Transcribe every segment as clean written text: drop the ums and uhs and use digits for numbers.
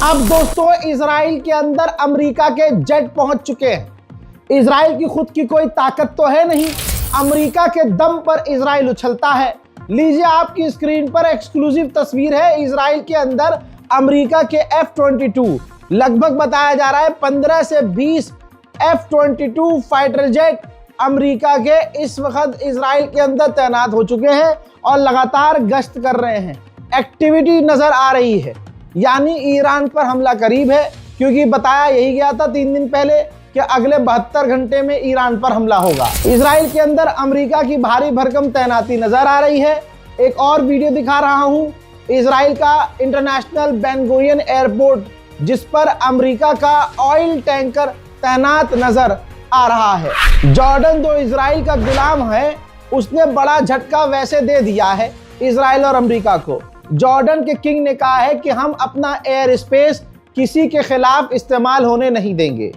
अब दोस्तों इजराइल के अंदर अमेरिका के जेट पहुंच चुके हैं। इजराइल की खुद की कोई ताकत तो है नहीं, अमेरिका के दम पर इजराइल उछलता है। लीजिए आपकी स्क्रीन पर एक्सक्लूसिव तस्वीर है इजराइल के अंदर अमेरिका के F-22। लगभग बताया जा रहा है 15 से 20 F-22 फाइटर जेट अमेरिका के इस वक्त इजराइल के अंदर तैनात हो चुके हैं और लगातार गश्त कर रहे हैं। एक्टिविटी नजर आ रही है, यानी ईरान पर हमला करीब है, क्योंकि बताया यही गया था 3 दिन पहले कि अगले 72 घंटे में ईरान पर हमला होगा। इजराइल के अंदर अमेरिका की भारी भरकम तैनाती नजर आ रही है। एक और वीडियो दिखा रहा हूं इजराइल का इंटरनेशनल बेन गुरियन एयरपोर्ट, जिस पर अमेरिका का ऑयल टैंकर तैनात नजर आ रहा है। जॉर्डन जो इजराइल का गुलाम है, उसने बड़ा झटका वैसे दे दिया है इजराइल और अमेरिका को। जॉर्डन के किंग ने कहा है कि हम अपना एयर स्पेस किसी के खिलाफ इस्तेमाल होने नहीं देंगे।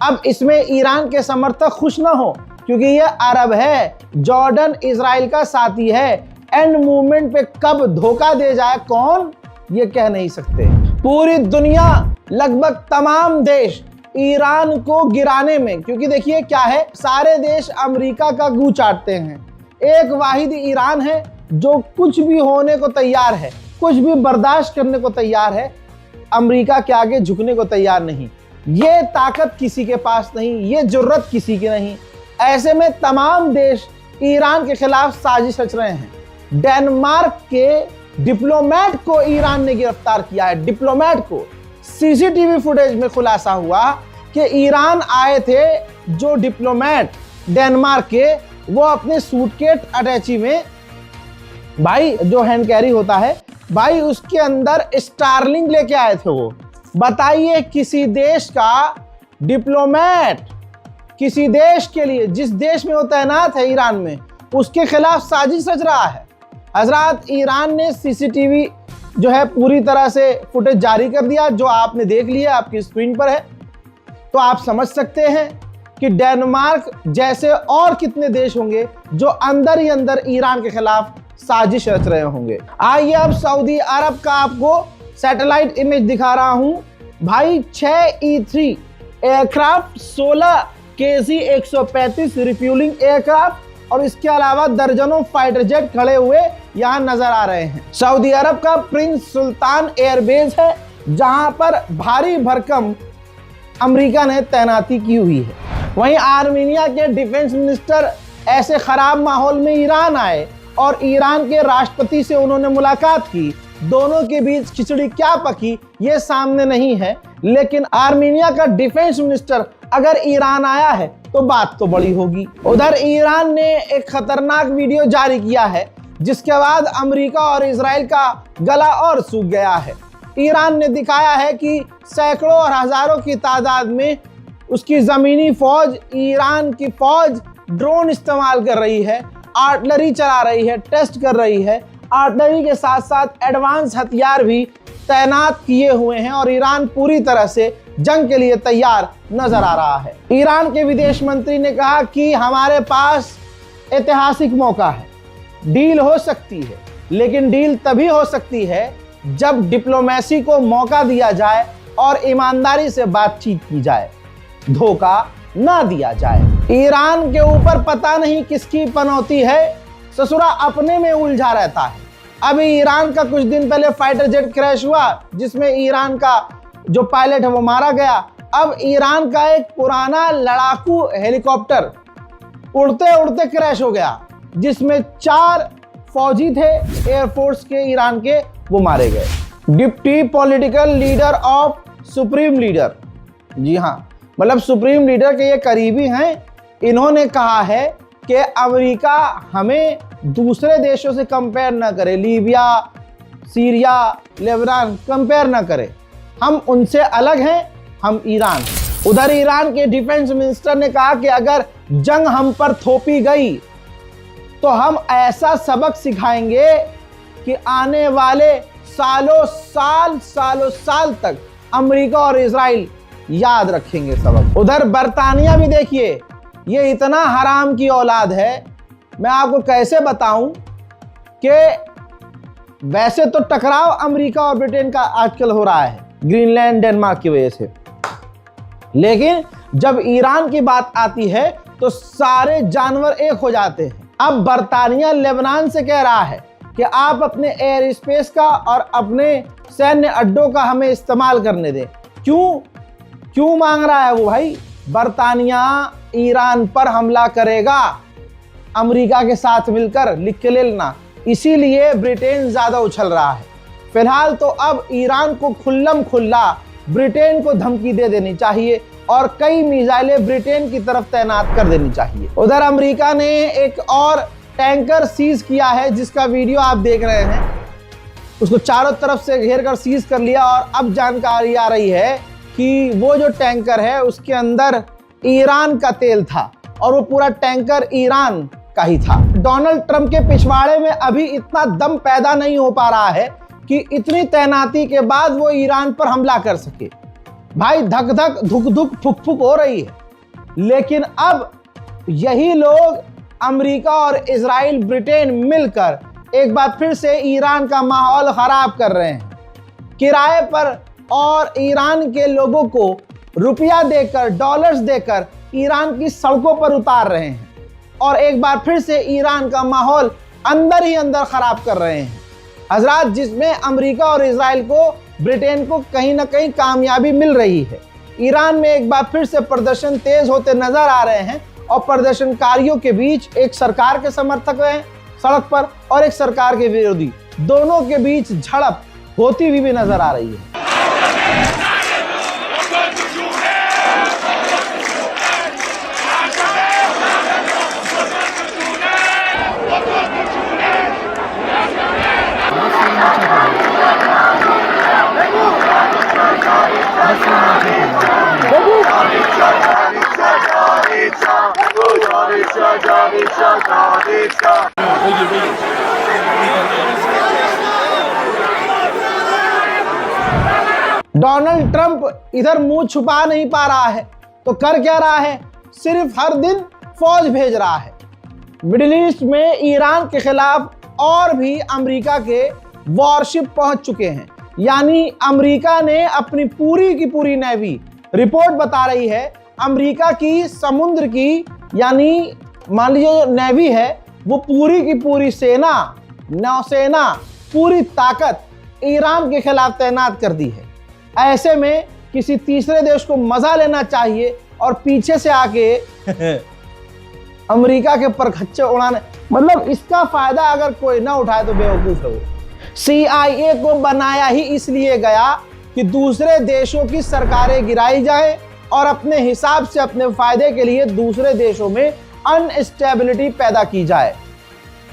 अब इसमें ईरान के समर्थक खुश ना हो, क्योंकि ये अरब है, जॉर्डन इजराइल का साथी है। एंड मूवमेंट पे कब धोखा दे जाए कौन, ये कह नहीं सकते। पूरी दुनिया, लगभग तमाम देश ईरान को गिराने में, क्योंकि देखिए क्या है, सारे देश अमेरिका का गू चाटते हैं। एक वाहिद ईरान है जो कुछ भी होने को तैयार है, कुछ भी बर्दाश्त करने को तैयार है, अमेरिका के आगे झुकने को तैयार नहीं। ये ताकत किसी के पास नहीं, ये जुर्रत किसी की नहीं। ऐसे में तमाम देश ईरान के खिलाफ साजिश रच रहे हैं। डेनमार्क के डिप्लोमेट को ईरान ने गिरफ्तार किया है। डिप्लोमेट को सीसीटीवी फुटेज में खुलासा हुआ कि ईरान आए थे जो डिप्लोमेट डेनमार्क के, वो अपने सूटकेस अटैची में, भाई जो हैंड कैरी होता है भाई, उसके अंदर स्टारलिंक लेके आए थे। वो बताइए, किसी देश का डिप्लोमेट किसी देश के लिए, जिस देश में वो तैनात है ईरान में, उसके खिलाफ साजिश रच रहा है। हजरात, ईरान ने सीसीटीवी जो है पूरी तरह से फुटेज जारी कर दिया, जो आपने देख लिया, आपकी स्क्रीन पर है। तो आप समझ सकते हैं कि डेनमार्क जैसे और कितने देश होंगे जो अंदर ही अंदर ईरान के खिलाफ साजिश रच रहे होंगे। आइए अब सऊदी अरब का आपको सैटेलाइट इमेज दिखा रहा हूं। भाई 6 E-3 aircraft, 16 KC 135 refuelling aircraft और इसके अलावा दर्जनों फाइटर जेट खड़े हुए यहां नजर आ रहे हैं। सऊदी अरब का प्रिंस सुल्तान एयरबेस है, जहां पर भारी भरकम अमेरिका ने तैनाती की हुई है। वहीं आर्मीनिया के डिफेंस मिनिस्टर ऐसे खराब माहौल में ईरान आए और ईरान के राष्ट्रपति से उन्होंने मुलाकात की। दोनों के बीच खिचड़ी क्या पकी ये सामने नहीं है, लेकिन आर्मीनिया का डिफेंस मिनिस्टर अगर ईरान आया है तो बात तो बड़ी होगी। उधर ईरान ने एक खतरनाक वीडियो जारी किया है, जिसके बाद अमेरिका और इजराइल का गला और सूख गया है। ईरान ने दिखाया है कि सैकड़ों और हजारों की तादाद में उसकी जमीनी फौज, ईरान की फौज ड्रोन इस्तेमाल कर रही है, आर्टिलरी चला रही है, टेस्ट कर रही है। आर्टिलरी के साथ साथ एडवांस हथियार भी तैनात किए हुए हैं और ईरान पूरी तरह से जंग के लिए तैयार नजर आ रहा है। ईरान के विदेश मंत्री ने कहा कि हमारे पास ऐतिहासिक मौका है, डील हो सकती है, लेकिन डील तभी हो सकती है जब डिप्लोमेसी को मौका दिया जाए और ईमानदारी से बातचीत की जाए, धोखा ना दिया जाए। ईरान के ऊपर पता नहीं किसकी पनौती है, ससुरा अपने में उलझा रहता है। अभी ईरान का कुछ दिन पहले फाइटर जेट क्रैश हुआ, जिसमें ईरान का जो पायलट है वो मारा गया। अब ईरान का एक पुराना लड़ाकू हेलीकॉप्टर उड़ते उड़ते क्रैश हो गया, जिसमें 4 फौजी थे एयरफोर्स के ईरान के, वो मारे गए। Deputy political leader of supreme leader, जी हाँ, मतलब सुप्रीम लीडर के ये करीबी हैं, इन्होंने कहा है कि अमेरिका हमें दूसरे देशों से कंपेयर ना करे, लीबिया, सीरिया, लेबनान कंपेयर ना करे, हम उनसे अलग हैं, हम ईरान। उधर ईरान के डिफेंस मिनिस्टर ने कहा कि अगर जंग हम पर थोपी गई तो हम ऐसा सबक सिखाएंगे कि आने वाले सालों साल तक अमेरिका और इजराइल याद रखेंगे सबक। उधर बर्तानिया भी देखिए, ये इतना हराम की औलाद है, मैं आपको कैसे बताऊं कि वैसे तो टकराव अमेरिका और ब्रिटेन का आजकल हो रहा है, ग्रीनलैंड, डेनमार्क की वजह से। लेकिन जब ईरान की बात आती है तो सारे जानवर एक हो जाते हैं। अब बर्तानिया लेबनान से कह रहा है कि आप अपने एयर स्पेस का और अपने सैन्य अड्डों का हमें इस्तेमाल करने दें। क्यों मांग रहा है वो भाई? बर्तानिया ईरान पर हमला करेगा अमेरिका के साथ मिलकर, लिख के ले लेना। इसीलिए ब्रिटेन ज्यादा उछल रहा है। फिलहाल तो अब ईरान को खुल्लम खुल्ला ब्रिटेन को धमकी दे देनी चाहिए और कई मिसाइलें ब्रिटेन की तरफ तैनात कर देनी चाहिए। उधर अमेरिका ने एक और टैंकर सीज किया है, जिसका वीडियो आप देख रहे हैं। उसको चारों तरफ से घेर कर सीज कर लिया और अब जानकारी आ रही है कि वो जो टैंकर है उसके अंदर ईरान का तेल था और वो पूरा टैंकर ईरान का ही था। डोनाल्ड ट्रंप के पिछवाड़े में अभी इतना दम पैदा नहीं हो पा रहा है कि इतनी तैनाती के बाद वो ईरान पर हमला कर सके। भाई धक धक धुक धुक फुक फुक हो रही है। लेकिन अब यही लोग अमेरिका और इजराइल, ब्रिटेन मिलकर एक बार फिर से ईरान का माहौल खराब कर रहे हैं। किराए पर और ईरान के लोगों को रुपया देकर, डॉलर्स देकर ईरान की सड़कों पर उतार रहे हैं और एक बार फिर से ईरान का माहौल अंदर ही अंदर खराब कर रहे हैं हजरात, जिसमें अमेरिका और इजराइल को, ब्रिटेन को कहीं ना कहीं कामयाबी मिल रही है। ईरान में एक बार फिर से प्रदर्शन तेज होते नजर आ रहे हैं और प्रदर्शनकारियों के बीच एक सरकार के समर्थक हैं सड़क पर और एक सरकार के विरोधी, दोनों के बीच झड़प होती हुई भी नजर आ रही है। डोनाल्ड ट्रंप इधर मुंह छुपा नहीं पा रहा है तो कर क्या रहा है? सिर्फ हर दिन फौज भेज रहा है। मिडिल ईस्ट में ईरान के खिलाफ और भी अमेरिका के वॉरशिप पहुंच चुके हैं। यानी अमेरिका ने अपनी पूरी की पूरी नेवी, रिपोर्ट बता रही है अमेरिका की समुद्र की, यानी मान लीजिए जो नेवी है वो पूरी की पूरी सेना, नौसेना, पूरी ताकत ईरान के खिलाफ तैनात कर दी है। ऐसे में किसी तीसरे देश को मजा लेना चाहिए और पीछे से आके अमेरिका के परखच्चे उड़ाने, मतलब इसका फायदा अगर कोई ना उठाए तो बेवकूफ है वो। CIA को बनाया ही इसलिए गया कि दूसरे देशों की सरकारें गिराई जाए और अपने हिसाब से, अपने फायदे के लिए दूसरे देशों में अनस्टेबिलिटी पैदा की जाए,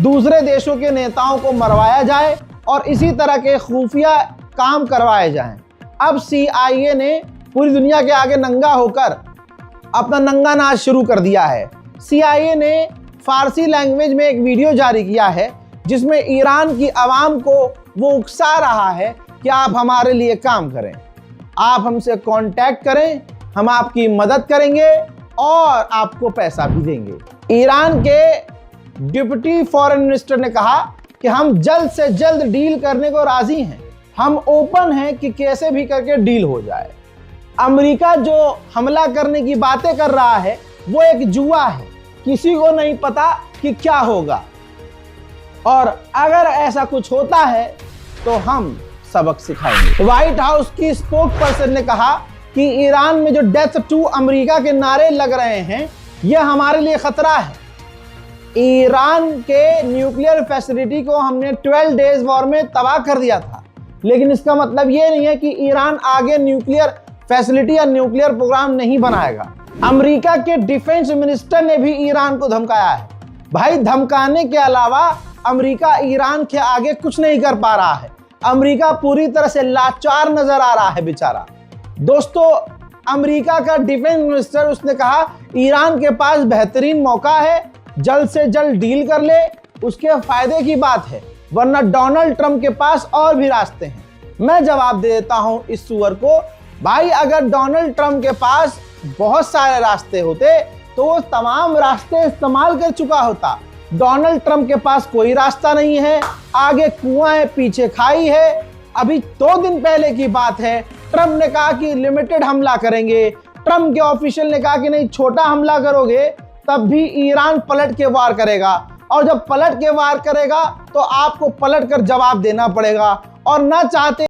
दूसरे देशों के नेताओं को मरवाया जाए और इसी तरह के खुफिया काम करवाए जाएं। अब CIA ने पूरी दुनिया के आगे नंगा होकर अपना नंगा नाच शुरू कर दिया है। CIA ने फारसी लैंग्वेज में एक वीडियो जारी किया है जिसमें ईरान की आवाम को वो उकसा रहा है कि आप हमारे लिए काम करें, आप हमसे कांटेक्ट करें, हम आपकी मदद करेंगे और आपको पैसा भी देंगे। ईरान के डिप्टी फॉरेन मिनिस्टर ने कहा कि हम जल्द से जल्द डील करने को राजी हैं, हम ओपन हैं कि कैसे भी करके डील हो जाए। अमेरिका जो हमला करने की बातें कर रहा है वो एक जुआ है, किसी को नहीं पता कि क्या होगा और अगर ऐसा कुछ होता है तो हम सबक सिखाएंगे। व्हाइट हाउस की स्पोक पर्सन ने कहा कि ईरान में जो डेथ टू अमेरिका के नारे लग रहे हैं यह हमारे लिए खतरा है। ईरान के न्यूक्लियर फैसिलिटी को हमने 12 डेज वॉर में तबाह कर दिया था, लेकिन इसका मतलब ये नहीं है कि ईरान आगे न्यूक्लियर फैसिलिटी या न्यूक्लियर प्रोग्राम नहीं बनाएगा। अमेरिका के डिफेंस मिनिस्टर ने भी ईरान को धमकाया है। भाई धमकाने के अलावा अमेरिका ईरान के आगे कुछ नहीं कर पा रहा है। अमेरिका पूरी तरह से लाचार नजर आ रहा है बेचारा। दोस्तों, अमेरिका का डिफेंस मिनिस्टर, उसने कहा ईरान के पास बेहतरीन मौका है, जल्द से जल्द डील कर ले, उसके फायदे की बात है, वरना डोनाल्ड ट्रंप के पास और भी रास्ते हैं। मैं जवाब दे देता हूं इस सुअर को, भाई अगर डोनाल्ड ट्रंप के पास बहुत सारे रास्ते होते तो वो तमाम रास्ते इस्तेमाल कर चुका होता। डोनाल्ड ट्रंप के पास कोई रास्ता नहीं है, आगे कुआं है, पीछे खाई है। अभी 2 दिन पहले की बात है ट्रंप ने कहा कि लिमिटेड हमला करेंगे। ट्रंप के ऑफिशियल ने कहा कि नहीं, छोटा हमला करोगे तब भी ईरान पलट के वार करेगा, और जब पलट के वार करेगा तो आपको पलट कर जवाब देना पड़ेगा। और ना चाहते